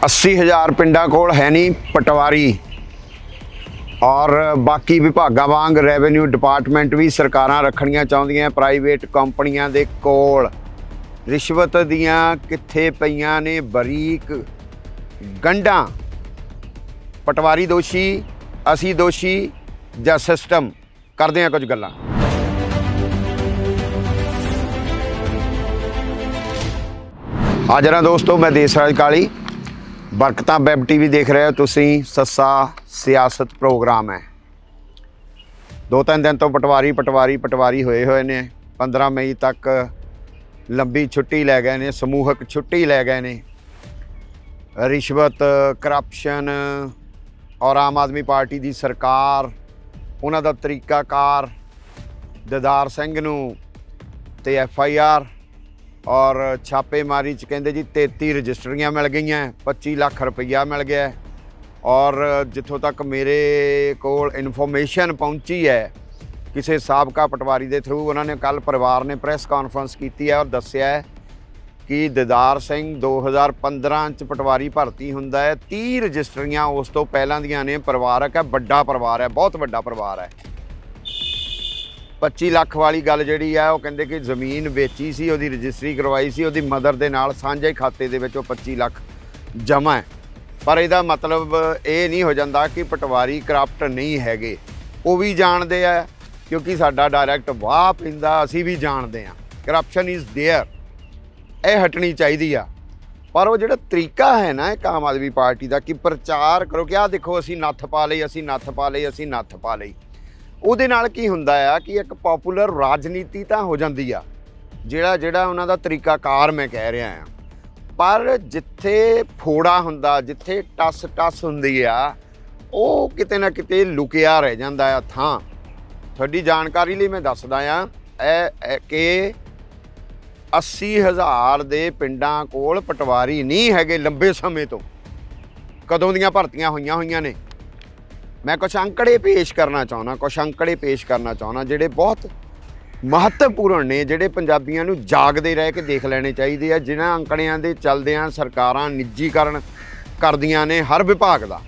80,000 पिंडां कोल है नहीं पटवारी और बाकी विभागां वांग रैवेन्यू डिपार्टमेंट भी सरकारां रखणियां चाहुंदियां प्राइवेट कंपनियां दे कोल। रिश्वत दियां कित्थे पईयां ने बरीक गंढां। पटवारी दोषी, असी दोषी जां सिस्टम? करदे हां कुछ गल्लां। हाजर दोस्तों, मैं देसराज काली, बरकतां वैब टीवी देख रहे हो तुसीं। सस्सा सियासत प्रोग्राम है। 2-3 दिन तो पटवारी होए ने। 15 मई तक लंबी छुट्टी लै गए ने, समूहक छुट्टी लै गए ने। रिश्वत, करप्शन और आम आदमी पार्टी की सरकार, उन्हां दा तरीकाकार, ददार सिंह नूं ते FIR और छापेमारी च कहते जी 33 रजिस्ट्रियां मिल गई, 25 लाख रुपया मिल गया। और जिथों तक मेरे कोल इन्फॉर्मेशन पहुंची है किसी साबका पटवारी के थ्रू, उन्होंने कल परिवार ने प्रेस कॉन्फ्रेंस की है और दस्या है कि ददार सिंह 2015 च पटवारी भर्ती हुंदा है। 30 रजिस्ट्रियां उस तो पहलां दियां ने। परिवारक है, बड़ा परिवार है, बहुत बड़ा परिवार है। 25 लाख वाली गल जिहड़ी है वो कहंदे कि जमीन बेची सी, उहदी रजिस्ट्री करवाई सी, उहदी मदर दे नाल साझे खाते दे विच 25 लाख जमा है। पर इहदा मतलब ये नहीं हो जाता कि पटवारी करप्ट नहीं हैगे। वो भी जानते हैं क्योंकि साडा डायरैक्ट वाह पैंदा, असीं भी जानते हैं। करप्शन इज़ देयर, यह हटनी चाहिए आ। पर वो जिहड़ा तरीका है ना एक आम आदमी पार्टी का कि प्रचार करो कि आ देखो असीं नत्थ पा लई, असीं नत्थ पा लई, असीं नत्थ पा लई। ਉਹਦੇ ਨਾਲ ਕੀ ਹੁੰਦਾ ਆ कि एक पॉपुलर राजनीति ਤਾਂ हो जाती आ, ਜਿਹੜਾ ਉਹਨਾਂ ਦਾ ਤਰੀਕਾਕਾਰ मैं कह रहा ਹਾਂ। पर जिथे फोड़ा ਹੁੰਦਾ, जिथे टस ਹੁੰਦੀ ਆ, ਉਹ ਕਿਤੇ ਨਾ ਕਿਤੇ ਲੁਕਿਆ ਰਹਿ ਜਾਂਦਾ ਆ ਥਾਂ। ਤੁਹਾਡੀ ਜਾਣਕਾਰੀ ਲਈ मैं ਦੱਸਦਾ ਆ ਕਿ 80,000 ਦੇ ਪਿੰਡਾਂ ਕੋਲ ਪਟਵਾਰੀ ਨਹੀਂ ਹੈਗੇ ਲੰਬੇ ਸਮੇਂ ਤੋਂ। ਕਦੋਂ ਦੀਆਂ ਭਰਤੀਆਂ ਹੋਈਆਂ ਨੇ। मैं कुछ अंकड़े पेश करना चाहना जिहड़े बहुत महत्वपूर्ण ने, जिहड़े पंजाबियों नूं जागदे रह के देख लेने चाहिए आ। जिन्हां अंकड़ियां दे चलदियां सरकारां निजीकरण करदियां ने हर विभाग दा,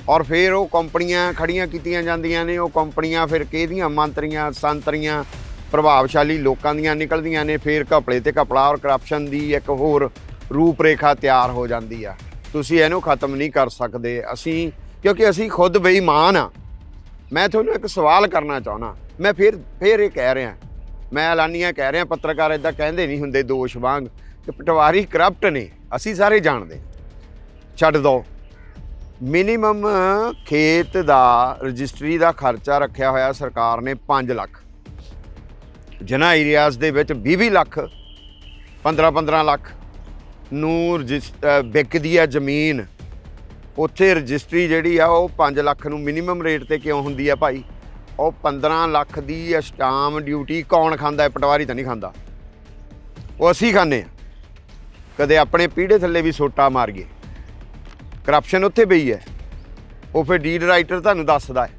और फिर वो कंपनियां खड़ियां कीतियां जांदियां ने। वो कंपनियां फिर किहदियां मंत्रियां संतरियां प्रभावशाली लोकां दियां निकलदियां ने। फिर घपले ते घपला और करप्शन दी एक होर रूपरेखा तैयार हो जाती है। तुसीं इहनूं खत्म नहीं कर सकदे असीं, क्योंकि असी खुद बेईमान हाँ। मैं थोड़ा एक सवाल करना चाहना, मैं फिर ये कह रहा, मैं ऐलानिया कह रहा, पत्रकार इदा कहते नहीं होंगे दोष वांग कि पटवारी करप्ट ने। असी सारे जानते, छड्ड दो। मिनीमम खेत का रजिस्ट्री का खर्चा रखा होया सरकार ने 5 लाख। जिन्हां एरियाज़ दे विच 20 लाख 15 लाख नूं विकदी है जमीन, उत्थे रजिस्ट्री जिहड़ी आ वो 5 लाख नूं मिनीमम रेट ते क्यों हुंदी है भाई? वो 15 लाख दी स्टाम ड्यूटी कौन खांदा है? पटवारी तो नहीं खांदा, वो असीं खाने आ। कदे अपने पीढ़े थल्ले भी सोटा मारीए। करप्शन उत्थे पई है, वो फिर डीड राइटर तुहानूं दसदा है,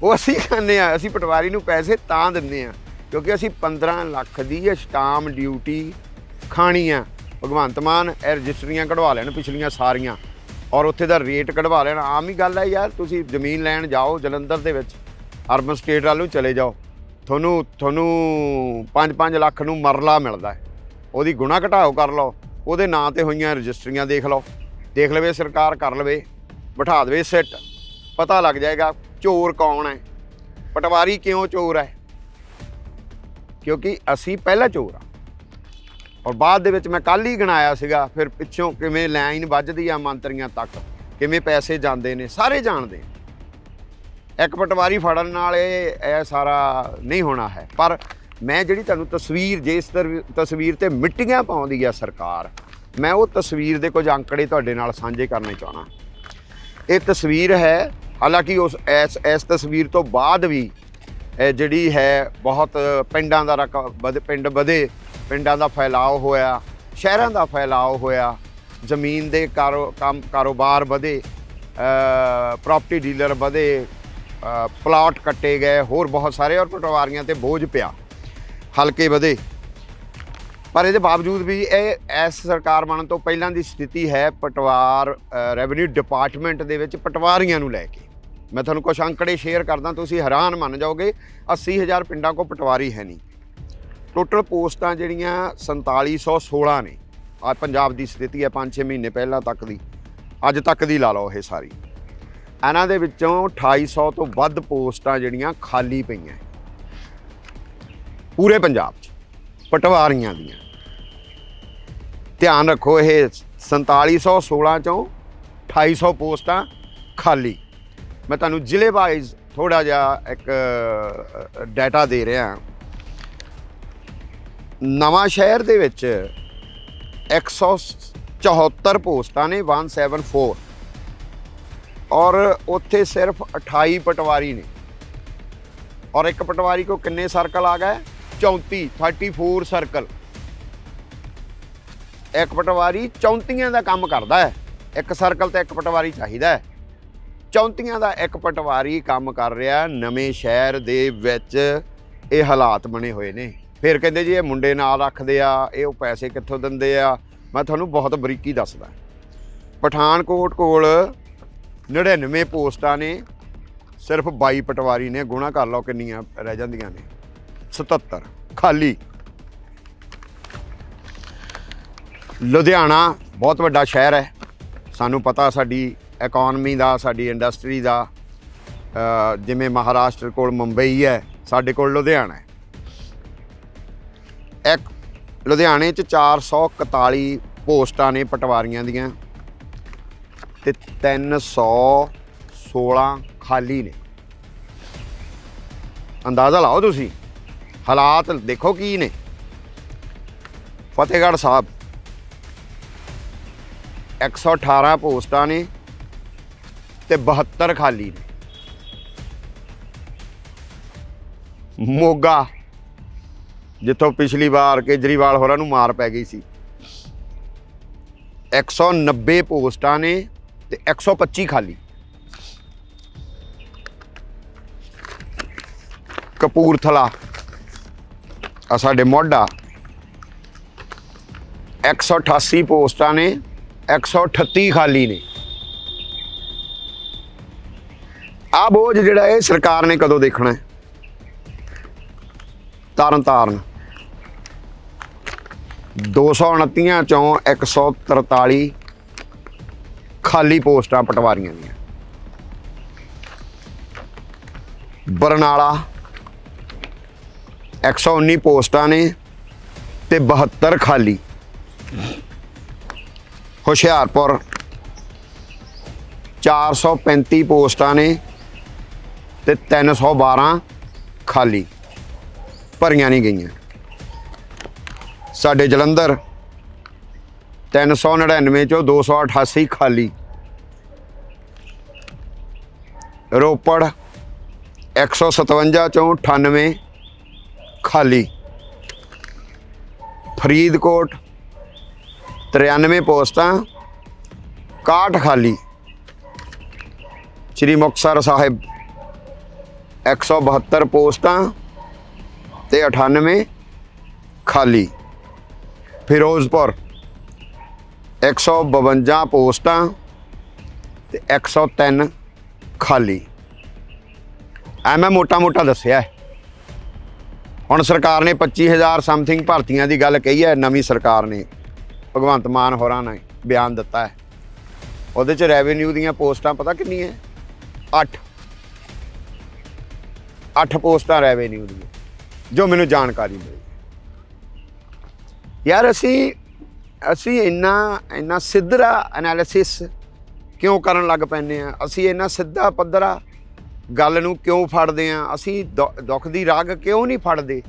वो असीं खाने आ। असीं पटवारी नूं पैसे तां दिंदे आ क्योंकि असीं 15 लाख दी स्टाम ड्यूटी खानी आ। भगवंत मान रजिस्ट्रियां कढवा लैण पिछलियां सारियां और उत्थे दा रेट कढवा लेना। आम ही गल है यार, तुसीं जमीन लैण जाओ जलंधर दे विच, अर्बन स्टेट वालों चले जाओ, थोनू 5-5 लाख नूं मरला मिलदा है। उहदी गुणा घटाओ कर लो, उहदे नां ते होईयां रजिस्ट्रियां देख लवे सरकार, कर लवे, बिठा देवे सिट, पता लग जाएगा चोर कौन है। पटवारी क्यों चोर है? क्योंकि असीं पहला चोर आ और बाद दे विच मैं कल ही गिनाया सीगा। फिर पिछों किवें लाइन वजदी आ मंत्रियां तक, किवें पैसे जांदे ने, सारे जानते। एक पटवारी फड़न नाल ये सारा नहीं होना है। पर मैं जिहड़ी तुहानूं तस्वीर, जिस तस्वीर ते मिट्टियां पाउंदी है सरकार, मैं वो तस्वीर दे कुछ अंकड़े तुहाडे नाल साझे करने चाहना। ये तस्वीर है, हालांकि उस इस तस्वीर तो बाद भी जिहड़ी है बहुत पिंडां दा पिंड वधे, पिंडां दा फैलाव होया, शहरां दा फैलाव होया, जमीन दे कारोबार वधे, प्रॉपर्टी डीलर वधे, प्लाट कट्टे गए, होर बहुत सारे, और पटवारियां ते बोझ पिया, हल्के वधे। पर ये बावजूद भी इस सरकार बनने तो पहलां दी स्थिति है पटवार रेवन्यू डिपार्टमेंट दे विच पटवारियां नूं लैके। मैं तुहानूं कुछ अंकड़े शेयर करदा, तुसीं हैरान मन जाओगे। 80,000 पिंडां को पटवारी है नहीं। टोटल पोस्टां जिहड़ियां 4716 ने। आ पंजाब दी स्थिति है 5-6 महीने पहलां तक दी, अज तक दी ला लो ये सारी। इन्हां दे विच्चों 2800 तो वध पोस्टां जिहड़ियां खाली पईआं पूरे पंजाब 'च पटवारियां दियां। ध्यान रखो, ये 4716 चों 2800 पोस्टां खाली। मैं तुहानूं जिले वाइज थोड़ा जिहा एक डाटा दे रहा। नवां शहर दे विच 174 पोस्टां ने 174, और उत्थे सिर्फ 28 पटवारी ने। और एक पटवारी को कितने सर्कल आ गए? 34 सर्कल। एक पटवारी 34 का काम करता है। एक सर्कल तो एक पटवारी चाहिए। 34 का एक पटवारी काम कर रहा। नवें शहर दे विच ये हालात बने हुए ने। फिर कहते जी ये मुंडे नाल रखते आ, ये पैसे कित्थों दिंदे आ। मैं तुहानूं बहुत बरीकी दसदा। पठानकोट कोल 99 पोस्टां ने, सिर्फ 22 पटवारी ने। गुणा कर लो किन्नियां रह जांदियां ने। 77 खाली। लुधियाना बहुत वड्डा शहर है, सानू पता साडी इकॉनमी दा, साडी इंडस्ट्री दा। जिमें महाराष्ट्र कोल मुंबई है, साडे कोल लुधियाना है। एक लुधियाने 441 पोस्टां ने पटवारियां दियां ते 316 खाली ने। अंदाज़ा लाओ तुसी, हालात देखो की ने। फतेहगढ़ साहब 118 पोस्टां ने ते 72 खाली ने। मोगा जिथों पिछली बार केजरीवाल होरां नूं मार पै गई सी, 190 पोस्टां ने ते 125 खाली। कपूरथला आ साडे मोढा 188 पोस्टां ने, 138 खाली ने। आ बोझ जिहड़ा है सरकार ने कदों देखना है? तरनतारन 229 चों 143 खाली पोस्टां पटवारियां दियां। बरनाला 119 पोस्टां ने ते 72 खाली। हुशियारपुर 435 पोस्टां ने ते 312 खाली, भरियां नहीं गईयां। साडे जलंधर 399 चों 288 खाली। रोपड़ 157 चों 98 खाली। फरीदकोट 93 पोस्टां 61 खाली। श्री मुक्तसर साहिब 172 पोस्टां ते 98 खाली। फिरोजपुर 152 पोस्टां ते 103 खाली। ऐ मैं मोटा मोटा दस्सिया है। हुण सरकार ने 25,000 समथिंग भर्तियां की गल कही है। नवीं सरकार ने, भगवंत मान होरां ने बयान दिता है। उहदे च रेवन्यू दीयां पोस्टां पता कितनी है? 8 पोस्टां रेवन्यू दी, जो मैनूं जानकारी मिली। यार असी इन्ना सिद्धरा एनालिसिस क्यों करन लग पैंदे आ? असी इन्ना सिद्धा पद्धरा गल नूं क्यों फड़दे आ? असी दुख दी राग क्यों नहीं फड़दे?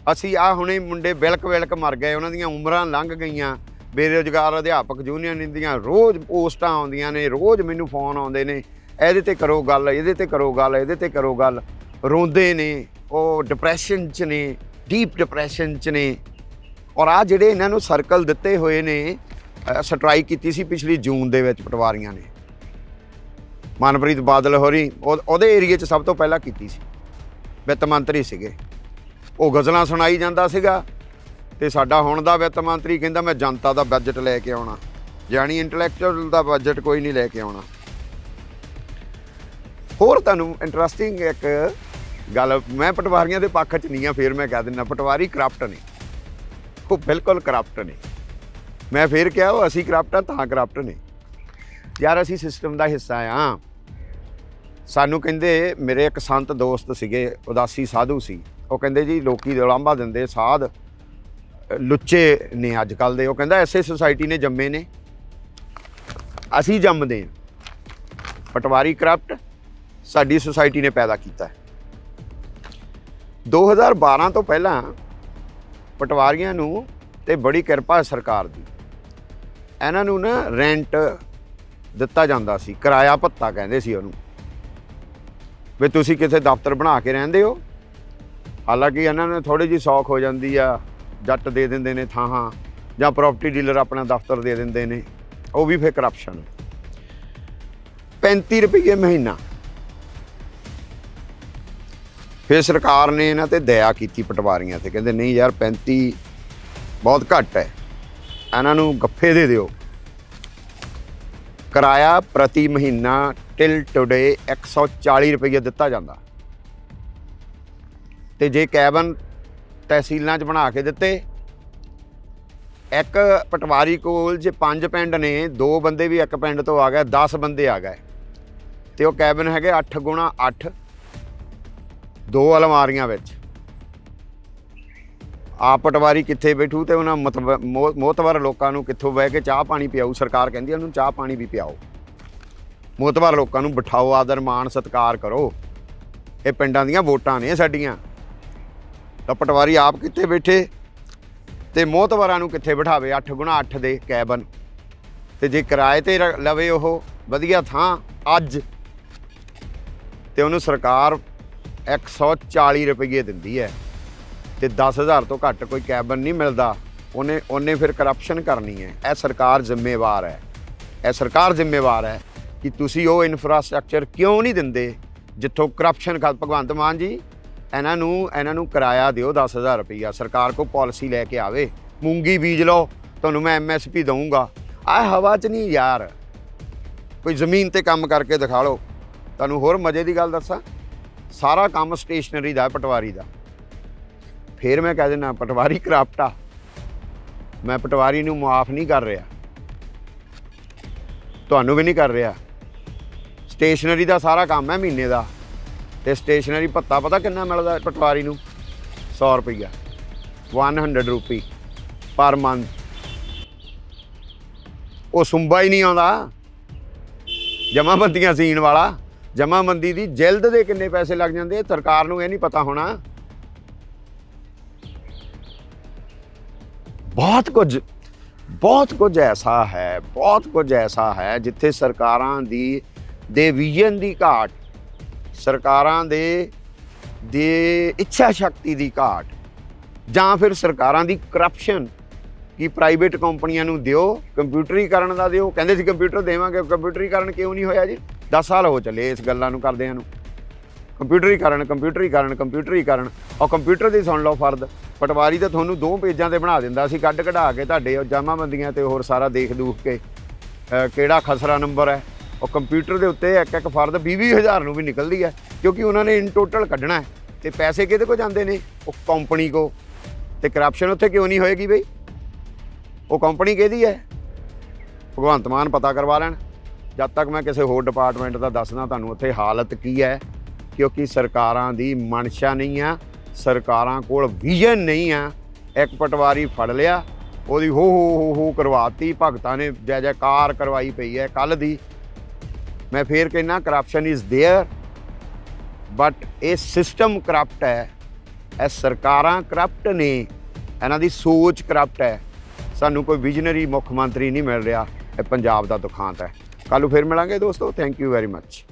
असी आ हुणे मुंडे बिलक मर गए, उन्हां दीयां उमरां लंघ गईयां। बेरोजगार अध्यापक यूनियन दीयां रोज़ पोस्टां आउंदियां ने, रोज़ मैनूं फोन आउंदे ने, इहदे ते करो गल, इहदे ते करो गल, इहदे ते करो गल। रोंदे ने, ਉਹ डिप्रैशन च ने, डीप डिप्रैशन च ने। और आ ਜਿਹੜੇ ਇਹਨਾਂ ਨੂੰ ਸਰਕਲ ਦਿੱਤੇ ਹੋਏ ਨੇ, ਸਟ੍ਰਾਈਕ ਕੀਤੀ ਸੀ ਪਿਛਲੀ ਜੂਨ ਦੇ ਵਿੱਚ ਪਟਵਾਰੀਆਂ ਨੇ। ਮਨਪ੍ਰੀਤ ਬਾਦਲ ਹੋਰੀ ਉਹਦੇ ਏਰੀਏ 'ਚ ਸਭ ਤੋਂ ਪਹਿਲਾਂ ਕੀਤੀ ਸੀ, ਵਿੱਤ ਮੰਤਰੀ ਸੀਗੇ। ਉਹ ਗਜ਼ਲਾਂ ਸੁਣਾਈ ਜਾਂਦਾ ਸੀਗਾ ਤੇ ਸਾਡਾ ਹੁਣ ਦਾ ਵਿੱਤ ਮੰਤਰੀ ਕਹਿੰਦਾ ਮੈਂ ਜਨਤਾ ਦਾ ਬਜਟ ਲੈ ਕੇ ਆਉਣਾ, ਜਾਣੀ ਇੰਟੈਲੈਕਚੁਅਲ ਦਾ ਬਜਟ ਕੋਈ ਨਹੀਂ ਲੈ ਕੇ ਆਉਣਾ। ਹੋਰ ਤੁਹਾਨੂੰ ਇੰਟਰਸਟਿੰਗ ਇੱਕ ਗੱਲ, ਮੈਂ ਪਟਵਾਰੀਆਂ ਦੇ ਪੱਖ 'ਚ ਨਹੀਂ ਆ, ਫਿਰ ਮੈਂ ਕਹਿ ਦਿੰਦਾ ਪਟਵਾਰੀ ਕਰਪਟ ਨੇ, ਉਹ ਬਿਲਕੁਲ ਕਰਪਟ ਨੇ। ਮੈਂ ਫਿਰ ਕਿਹਾ ਉਹ ਅਸੀਂ ਕਰਪਟ ਆ ਤਾਂ ਕਰਪਟ ਨੇ ਯਾਰ, ਅਸੀਂ ਸਿਸਟਮ ਦਾ ਹਿੱਸਾ ਆ। ਸਾਨੂੰ ਕਹਿੰਦੇ, ਮੇਰੇ ਇੱਕ ਸੰਤ ਦੋਸਤ ਸੀਗੇ, ਉਦਾਸੀ ਸਾਧੂ ਸੀ, ਉਹ ਕਹਿੰਦੇ ਜੀ ਲੋਕੀ ਉਲਾਂਭਾ ਦਿੰਦੇ ਸਾਧ ਲੁੱਚੇ ਨੇ ਅੱਜ ਕੱਲ੍ਹ ਦੇ। ਉਹ ਕਹਿੰਦਾ ਐਸੇ ਸੁਸਾਇਟੀ ਨੇ ਜੰਮੇ ਨੇ, ਅਸੀਂ ਜੰਮਦੇ ਹਾਂ। ਪਟਵਾਰੀ ਕਰਪਟ ਸਾਡੀ ਸੁਸਾਇਟੀ ਨੇ ਪੈਦਾ ਕੀਤਾ ਹੈ। 2012 ਤੋਂ ਪਹਿਲਾਂ ਪਟਵਾਰੀਆਂ ਨੂੰ ਤੇ ਬੜੀ ਕਿਰਪਾ ਸਰਕਾਰ ਦੀ, ਇਹਨਾਂ ਨੂੰ ਨਾ ਰੈਂਟ ਦਿੱਤਾ ਜਾਂਦਾ ਸੀ, ਕਿਰਾਇਆ ਭੱਤਾ ਕਹਿੰਦੇ ਸੀ ਉਹਨੂੰ, ਵੀ ਤੁਸੀਂ ਕਿਸੇ ਦਫ਼ਤਰ ਬਣਾ ਕੇ ਰਹਿੰਦੇ ਹੋ। ਹਾਲਾਂਕਿ ਇਹਨਾਂ ਨੂੰ ਥੋੜ੍ਹੀ ਜਿਹੀ ਸੌਖ ਹੋ ਜਾਂਦੀ ਆ, ਜੱਟ ਦੇ ਦਿੰਦੇ ਨੇ ਥਾਹਾਂ, ਜਾਂ ਪ੍ਰੋਪਰਟੀ ਡੀਲਰ ਆਪਣਾ ਦਫ਼ਤਰ ਦੇ ਦਿੰਦੇ ਨੇ, ਉਹ ਵੀ ਫਿਰ ਕਰਪਸ਼ਨ। 35 ਰੁਪਏ ਮਹੀਨਾ। ਫਿਰ ਸਰਕਾਰ ਨੇ ਇਹਨਾਂ ਤੇ ਦਇਆ ਕੀਤੀ ਪਟਵਾਰੀਆਂ ਤੇ, ਕਹਿੰਦੇ ਨਹੀਂ ਯਾਰ 35 ਬਹੁਤ ਘੱਟ ਹੈ, ਇਹਨਾਂ ਨੂੰ ਗੱਫੇ ਦੇ ਦਿਓ। ਕਿਰਾਇਆ ਪ੍ਰਤੀ ਮਹੀਨਾ ਟਿਲ ਟੁਡੇ 140 ਰੁਪਏ ਦਿੱਤਾ ਜਾਂਦਾ, ਤੇ ਜੇ ਕੈਬਨ ਤਹਿਸੀਲਾਂ 'ਚ ਬਣਾ ਕੇ ਦਿੱਤੇ, ਇੱਕ ਪਟਵਾਰੀ ਕੋਲ ਜੇ 5 ਪਿੰਡ ਨੇ, 2 ਬੰਦੇ ਵੀ ਇੱਕ ਪਿੰਡ ਤੋਂ ਆ ਗਏ, 10 ਬੰਦੇ ਆ ਗਏ, ਤੇ ਉਹ ਕੈਬਨ ਹੈਗੇ 8 ਗੁਣਾ 8, 2 ਅਲਮਾਰੀਆਂ ਵਿੱਚ। ਆਪ ਪਟਵਾਰੀ ਕਿੱਥੇ ਬੈਠੂ ਤੇ ਉਹਨਾਂ ਮੋਤਬਰ ਲੋਕਾਂ ਨੂੰ ਕਿੱਥੋਂ ਬਹਿ ਕੇ ਚਾਹ ਪਾਣੀ ਪਿਆਊ। ਸਰਕਾਰ ਕਹਿੰਦੀ ਉਹਨੂੰ ਚਾਹ ਪਾਣੀ ਵੀ ਪਿਆਓ, ਮੋਤਬਰ ਲੋਕਾਂ ਨੂੰ ਬਿਠਾਓ, ਆਦਰ ਮਾਣ ਸਤਿਕਾਰ ਕਰੋ, ਇਹ ਪਿੰਡਾਂ ਦੀਆਂ ਵੋਟਾਂ ਨੇ ਸਾਡੀਆਂ। ਤਾਂ ਪਟਵਾਰੀ ਆਪ ਕਿੱਥੇ ਬੈਠੇ ਤੇ ਮੋਤਬਰਾਂ ਨੂੰ ਕਿੱਥੇ ਬਿਠਾਵੇ 8 ਗੁਣਾ 8 ਦੇ ਕੈਬਨ। ਤੇ ਜੇ ਕਿਰਾਏ ਤੇ ਲਵੇ ਉਹ ਵਧੀਆ ਥਾਂ ਅੱਜ, ਤੇ ਉਹਨੂੰ ਸਰਕਾਰ 140 ਰੁਪਏ ਦਿੰਦੀ ਹੈ, ਤੇ 10,000 ਤੋਂ ਘੱਟ ਕੋਈ ਕੈਬਨ ਨਹੀਂ ਮਿਲਦਾ, ਉਹਨੇ ਫਿਰ ਕਰਪਸ਼ਨ ਕਰਨੀ ਹੈ। ਇਹ ਸਰਕਾਰ ਜ਼ਿੰਮੇਵਾਰ ਹੈ, ਇਹ ਸਰਕਾਰ ਜ਼ਿੰਮੇਵਾਰ ਹੈ ਕਿ ਤੁਸੀਂ ਉਹ ਇਨਫਰਾਸਟਰਕਚਰ ਕਿਉਂ ਨਹੀਂ ਦਿੰਦੇ ਜਿੱਥੋਂ ਕਰਪਸ਼ਨ। ਭਗਵੰਤ ਮਾਨ ਜੀ, ਇਹਨਾਂ ਨੂੰ ਕਿਰਾਇਆ ਦਿਓ 10,000 ਰੁਪਈਆ, ਸਰਕਾਰ ਕੋਲ ਪਾਲਿਸੀ ਲੈ ਕੇ ਆਵੇ, ਮੂੰਗੀ ਬੀਜ ਲਓ, ਤੁਹਾਨੂੰ ਮੈਂ MSP ਦਊਂਗਾ। ਆਹ ਹਵਾ 'ਚ ਨਹੀਂ ਯਾਰ, ਕੋਈ ਜ਼ਮੀਨ 'ਤੇ ਕੰਮ ਕਰਕੇ ਦਿਖਾ ਲਓ। ਤੁਹਾਨੂੰ ਹੋਰ ਮਜ਼ੇ ਦੀ ਗੱਲ ਦੱਸਾਂ, ਸਾਰਾ ਕੰਮ ਸਟੇਸ਼ਨਰੀ ਦਾ, ਪਟਵਾਰੀ ਦਾ। ਫਿਰ ਮੈਂ ਕਹਿ ਦਿੰਦਾ ਪਟਵਾਰੀ ਕਰਪਟ ਆ, ਮੈਂ ਪਟਵਾਰੀ ਨੂੰ ਮੁਆਫ ਨਹੀਂ ਕਰ ਰਿਹਾ, ਤੁਹਾਨੂੰ ਵੀ ਨਹੀਂ ਕਰ ਰਿਹਾ। ਸਟੇਸ਼ਨਰੀ ਦਾ ਸਾਰਾ ਕੰਮ ਹੈ ਮਹੀਨੇ ਦਾ, ਤੇ ਸਟੇਸ਼ਨਰੀ ਭੱਤਾ ਪਤਾ ਕਿੰਨਾ ਮਿਲਦਾ ਪਟਵਾਰੀ ਨੂੰ? 100 ਰੁਪਈਆ, 100 ਰੁਪਏ ਪਰ ਮੰਥ। ਉਹ ਸੁੰਬਾ ਹੀ ਨਹੀਂ ਆਉਂਦਾ ਜਮਾਬੰਦੀਆਂ ਸੀਣ ਵਾਲਾ। ਜਮਾਬੰਦੀ ਦੀ ਜਿਲਦ ਦੇ ਕਿੰਨੇ ਪੈਸੇ ਲੱਗ ਜਾਂਦੇ, ਸਰਕਾਰ ਨੂੰ ਇਹ ਨਹੀਂ ਪਤਾ ਹੋਣਾ। ਬਹੁਤ ਕੁਝ ਐਸਾ ਹੈ, ਬਹੁਤ ਕੁਝ ਐਸਾ ਹੈ ਜਿੱਥੇ ਸਰਕਾਰਾਂ ਦੇ ਵਿਜ਼ਨ ਦੀ ਘਾਟ, ਸਰਕਾਰਾਂ ਦੇ ਇੱਛਾ ਸ਼ਕਤੀ ਦੀ ਘਾਟ, ਜਾਂ ਫਿਰ ਸਰਕਾਰਾਂ ਦੀ ਕਰਪਸ਼ਨ। ਕਿ ਪ੍ਰਾਈਵੇਟ ਕੰਪਨੀਆਂ ਨੂੰ ਦਿਓ, ਕੰਪਿਊਟਰੀਕਰਨ ਦਾ ਦਿਓ। ਕਹਿੰਦੇ ਸੀ ਕੰਪਿਊਟਰ ਦੇਵਾਂਗੇ, ਕੰਪਿਊਟਰੀਕਰਨ ਕਿਉਂ ਨਹੀਂ ਹੋਇਆ ਜੀ? 10 ਸਾਲ ਹੋ ਚੱਲੇ ਇਸ ਗੱਲਾਂ ਨੂੰ ਕਰਦਿਆਂ ਨੂੰ। ਕੰਪਿਊਟਰੀਕਰਨ। ਔਰ ਕੰਪਿਊਟਰ ਦੀ ਸੁਣ ਲਓ ਫਰਦ, ਪਟਵਾਰੀ ਤਾਂ ਤੁਹਾਨੂੰ 2 ਪੇਜਾਂ 'ਤੇ ਬਣਾ ਦਿੰਦਾ ਸੀ, ਕੱਢ ਕਢਾ ਕੇ ਤੁਹਾਡੇ ਜਮਾਬੰਦੀਆਂ ਤੇ ਹੋਰ ਸਾਰਾ ਦੇਖ ਦੂਖ ਕੇ ਕਿਹੜਾ ਖਸਰਾ ਨੰਬਰ ਹੈ। ਉਹ ਕੰਪਿਊਟਰ ਦੇ ਉੱਤੇ ਇੱਕ ਫਰਦ 20,000 ਨੂੰ ਵੀ ਨਿਕਲਦੀ ਹੈ, ਕਿਉਂਕਿ ਉਹਨਾਂ ਨੇ ਇਨ ਟੋਟਲ ਕੱਢਣਾ ਹੈ। ਤੇ ਪੈਸੇ ਕਿਹਦੇ ਕੋਲ ਜਾਂਦੇ ਨੇ? ਉਹ ਕੰਪਨੀ ਕੋ। ਤੇ ਕਰਪਸ਼ਨ ਉੱਥੇ ਕਿਉਂ ਨਹੀਂ ਹੋਏਗੀ ਬਈ? ਉਹ ਕੰਪਨੀ ਕਿਹਦੀ ਹੈ? ਭਗਵੰਤ ਮਾਨ ਪਤਾ ਕਰਵਾ ਲੈਣ। ਜਦ ਤੱਕ ਮੈਂ ਕਿਸੇ ਹੋਰ ਡਿਪਾਰਟਮੈਂਟ ਦਾ ਦੱਸਦਾ ਤੁਹਾਨੂੰ ਉੱਥੇ ਹਾਲਤ ਕੀ ਹੈ, ਕਿਉਂਕਿ ਸਰਕਾਰਾਂ ਦੀ ਮਨਸ਼ਾ ਨਹੀਂ ਆ, ਸਰਕਾਰਾਂ ਕੋਲ ਵਿਜ਼ਨ ਨਹੀਂ ਆ। ਇੱਕ ਪਟਵਾਰੀ ਫੜ ਲਿਆ, ਉਹਦੀ ਹੋ ਕਰਵਾਤੀ, ਭਗਤਾਂ ਨੇ ਜੈ ਜੈਕਾਰ ਕਰਵਾਈ ਪਈ ਹੈ ਕੱਲ੍ਹ ਦੀ। ਮੈਂ ਫੇਰ ਕਹਿੰਦਾ ਕਰਪਸ਼ਨ ਇਜ਼ ਦੇਅਰ, ਬਟ ਇਹ ਸਿਸਟਮ ਕਰਪਟ ਹੈ, ਇਹ ਸਰਕਾਰਾਂ ਕਰਪਟ ਨੇ, ਇਹਨਾਂ ਦੀ ਸੋਚ ਕਰਪਟ ਹੈ। ਸਾਨੂੰ ਕੋਈ ਵਿਜ਼ਨਰੀ ਮੁੱਖ ਮੰਤਰੀ ਨਹੀਂ ਮਿਲ ਰਿਹਾ, ਇਹ ਪੰਜਾਬ ਦਾ ਦੁਖਾਂਤ ਹੈ। ਕੱਲ੍ਹ ਨੂੰ ਫਿਰ ਮਿਲਾਂਗੇ ਦੋਸਤੋ। Thank you very much.